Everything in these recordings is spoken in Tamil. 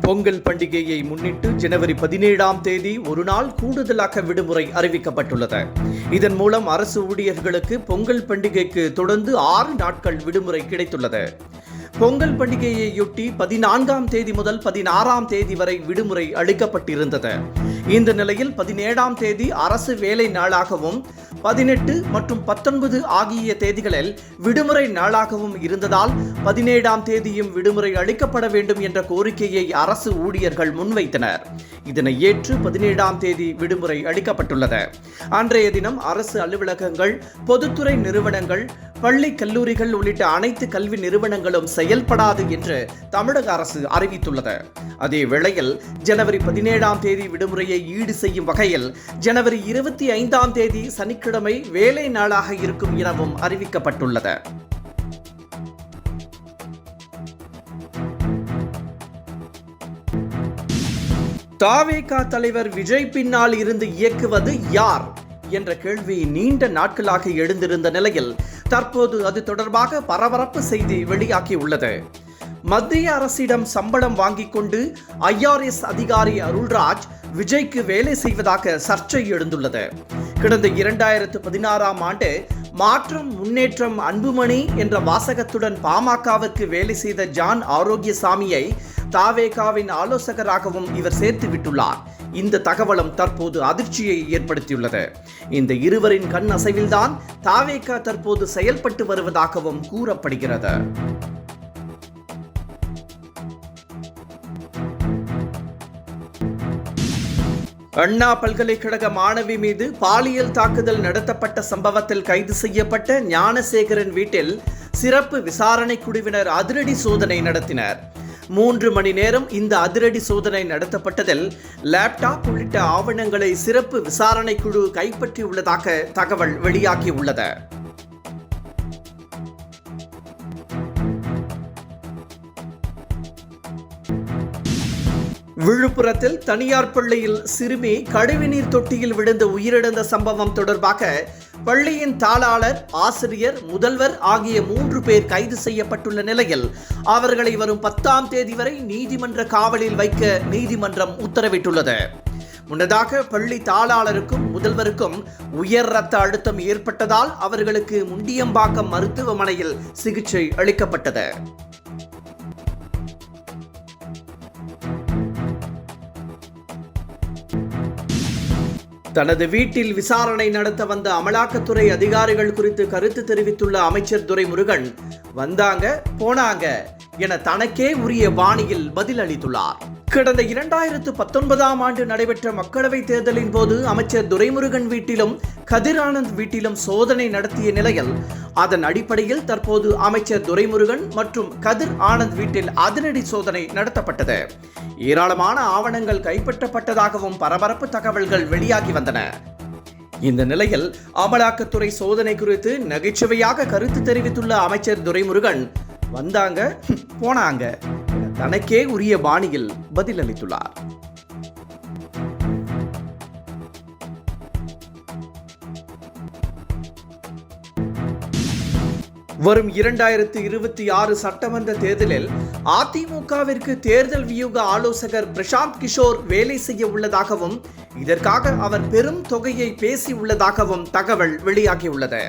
பொங்கல் பண்டிகையை முன்னிட்டு ஜனவரி 17ஆம் தேதி ஒரு நாள் கூடுதலாக விடுமுறை அறிவிக்கப்பட்டுள்ளது. இதன் மூலம் அரசு ஊழியர்களுக்கு பொங்கல் பண்டிகைக்கு தொடர்ந்து 6 நாட்கள் விடுமுறை கிடைத்துள்ளது. பொங்கல் பண்டிகையையொட்டி 14ஆம் தேதி முதல் 16ஆம் தேதி வரை விடுமுறை அளிக்கப்பட்டிருந்தது. இந்த நிலையில் 17ஆம் தேதி அரசு வேலை நாளாகவும் 18 மற்றும் 19 ஆகிய தேதிகளில் விடுமுறை நாளாகவும் இருந்ததால் 17ஆம் தேதியும் விடுமுறை அளிக்கப்பட வேண்டும் என்ற கோரிக்கையை அரசு ஊழியர்கள் முன்வைத்தனர். இதனை ஏற்று 17ஆம் தேதி விடுமுறை அளிக்கப்பட்டுள்ளது. அன்றைய தினம் அரசு அலுவலகங்கள், பொதுத்துறை நிறுவனங்கள், பள்ளி கல்லூரிகள் உள்ளிட்ட அனைத்து கல்வி நிறுவனங்களும் செயல்படாது என்று தமிழக அரசு அறிவித்துள்ளது. அதே வேளையில் ஜனவரி 17ஆம் தேதி விடுமுறையை ஈடு செய்யும் வகையில் ஜனவரி 25ஆம் தேதி சனிக்கிழமை வேலை நாளாக இருக்கும் எனவும் அறிவிக்கப்பட்டுள்ளது. தவேக தலைவர் விஜய் பின்னால் இருந்து இயக்குவது யார் என்ற கேள்வி நீண்ட நாட்களாக எழுந்திருந்த நிலையில் தற்போது அது தொடர்பாக பரபரப்பு செய்தி வெளியாகியுள்ளது. மத்திய அரசிடம் சம்பளம் வாங்கிக் கொண்டு IRS அதிகாரி அருள்ராஜ் விஜய்க்கு வேலை செய்வதாக சர்ச்சை எழுந்துள்ளது. கடந்த 2016ஆம் ஆண்டு மாற்றம், முன்னேற்றம், அன்புமணி என்ற வாசகத்துடன் பாமகவிற்கு வேலை செய்த ஜான் ஆரோக்கியசாமியை தவேகவின் ஆலோசகராகவும் இவர் சேர்த்து விட்டுள்ளார். இந்த தகவலும் தற்போது அதிர்ச்சியை ஏற்படுத்தியுள்ளது. இந்த இருவரின் கண் அசைவில்தான் தவேக தற்போது செயல்பட்டு வருவதாகவும் கூறப்படுகிறது. அண்ணா பல்கலைக்கழக மாணவி மீது பாலியல் தாக்குதல் நடத்தப்பட்ட சம்பவத்தில் கைது செய்யப்பட்ட ஞானசேகரன் வீட்டில் சிறப்பு விசாரணை குழுவினர் அதிரடி சோதனை நடத்தினர். 3 மணி நேரம் இந்த அதிரடி சோதனை நடத்தப்பட்டதில் லேப்டாப் உள்ளிட்ட ஆவணங்களை சிறப்பு விசாரணை குழு கைப்பற்றியுள்ளதாக தகவல் வெளியாகியுள்ளது. விழுப்புரத்தில் தனியார் பள்ளியில் சிறுமி கழிவுநீர் தொட்டியில் விழுந்து உயிரிழந்த சம்பவம் தொடர்பாக பள்ளியின் தாளாளர், ஆசிரியர், முதல்வர் ஆகிய 3 பேர் கைது செய்யப்பட்டுள்ள நிலையில் அவர்களை வரும் 10ஆம் தேதி வரை நீதிமன்ற காவலில் வைக்க நீதிமன்றம் உத்தரவிட்டுள்ளது. முன்னதாக பள்ளி தாளாளருக்கும் முதல்வருக்கும் உயர் இரத்த அழுத்தம் ஏற்பட்டதால் அவர்களுக்கு முண்டியம்பாக்கம் மருத்துவமனையில் சிகிச்சை அளிக்கப்பட்டது. தனது வீட்டில் விசாரணை நடத்த வந்த அமலாக்கத்துறை அதிகாரிகள் குறித்து கருத்து தெரிவித்துள்ள அமைச்சர் துரைமுருகன், வந்தாங்க போனாங்க என தனக்கே உரிய பாணியில் பதில் அளித்துள்ளார். கடந்த 2019ஆம் ஆண்டு நடைபெற்ற மக்களவைத் தேர்தலின் போது அமைச்சர் துரைமுருகன் வீட்டிலும் கதிர் ஆனந்த் வீட்டிலும் சோதனை நடத்திய நிலையில் அதன் அடிப்படையில் தற்போது அமைச்சர் துரைமுருகன் மற்றும் கதிர் ஆனந்த் வீட்டில் அதிரடி சோதனை நடத்தப்பட்டது. ஏராளமான ஆவணங்கள் கைப்பற்றப்பட்டதாகவும் பரபரப்பு தகவல்கள் வெளியாகி வந்தன. இந்த நிலையில் அமலாக்கத்துறை சோதனை குறித்து நகைச்சுவையாக கருத்து தெரிவித்துள்ள அமைச்சர் துரைமுருகன், வந்தாங்க போனாங்க தனக்கே உரிய பாணியில் பதில் அளித்துள்ளார். வரும் 2026 சட்டமன்ற தேர்தலில் அதிமுகவிற்கு தேர்தல் வியூக ஆலோசகர் பிரசாந்த் கிஷோர் வேலை செய்ய உள்ளதாகவும் இதற்காக அவர் பெரும் தொகையை பேசி உள்ளதாகவும் தகவல் வெளியாகியுள்ளது.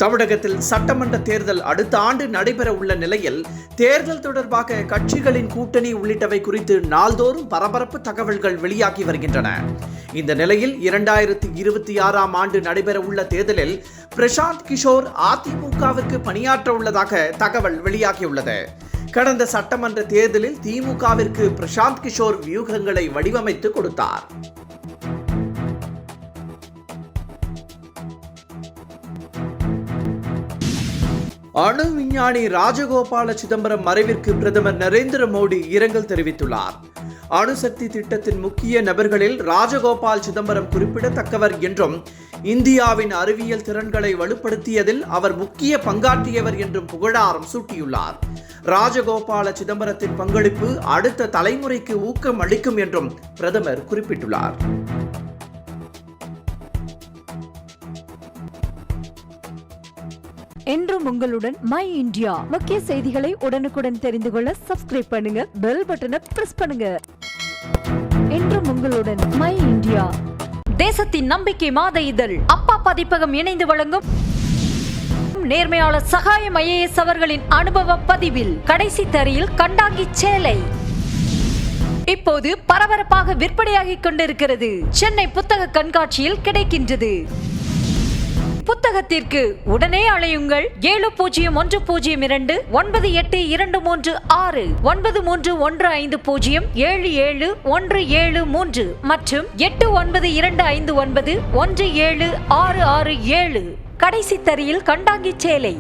தமிழகத்தில் சட்டமன்ற தேர்தல் அடுத்த ஆண்டு நடைபெற உள்ள நிலையில் தேர்தல் தொடர்பாக கட்சிகளின் கூட்டணி உள்ளிட்டவை குறித்து நாள்தோறும் பரபரப்பு தகவல்கள் வெளியாகி வருகின்றன. இந்த நிலையில் 2026ஆம் ஆண்டு நடைபெற உள்ள தேர்தலில் பிரசாந்த் கிஷோர் அதிமுகவிற்கு பணியாற்ற உள்ளதாக தகவல் வெளியாகியுள்ளது. கடந்த சட்டமன்ற தேர்தலில் திமுகவிற்கு பிரசாந்த் கிஷோர் வியூகங்களை வடிவமைத்து கொடுத்தார். அணு விஞ்ஞானி ராஜகோபால சிதம்பரம் மறைவிற்கு பிரதமர் நரேந்திர மோடி இரங்கல் தெரிவித்துள்ளார். அணுசக்தி திட்டத்தின் முக்கிய நபர்களில் ராஜகோபால் சிதம்பரம் குறிப்பிடத்தக்கவர் என்றும் இந்தியாவின் அறிவியல் திறன்களை வலுப்படுத்தியதில் அவர் முக்கிய பங்காற்றியவர் என்றும் புகழாரம் சூட்டியுள்ளார். ராஜகோபால சிதம்பரத்தின் பங்களிப்பு அடுத்த தலைமுறைக்கு ஊக்கம் அளிக்கும் என்றும் பிரதமர் குறிப்பிட்டுள்ளார். என்றும் உங்களுடன் மை இந்தியா. முக்கிய செய்திகளை உடனுக்குடன் தெரிந்து கொள்ள சப்ஸ்கிரைப் பண்ணுங்க, பெல் பட்டனை பிரஸ் பண்ணுங்க. என்றும் உங்களுடன் மை இந்தியா. தேசத்தின் நம்பிக்கை மாத இதழ் அப்பா பதிப்பகம் இணைந்து வழங்கும் நேர்மையாளர் சகாயம் IAS அவர்களின் அனுபவ பதிவில் கடைசி தரியில் கண்டாங்கி சேலை இப்போது பரபரப்பாக விற்பனையாகிக் கொண்டிருக்கிறது. சென்னை புத்தக கண்காட்சியில் கிடைக்கின்றது. புத்தகத்திற்கு உடனே அழையுங்கள் 701002 9823 9315077173 மற்றும் 8925917667. கடைசி தரியில் கண்டாங்கி சேலை.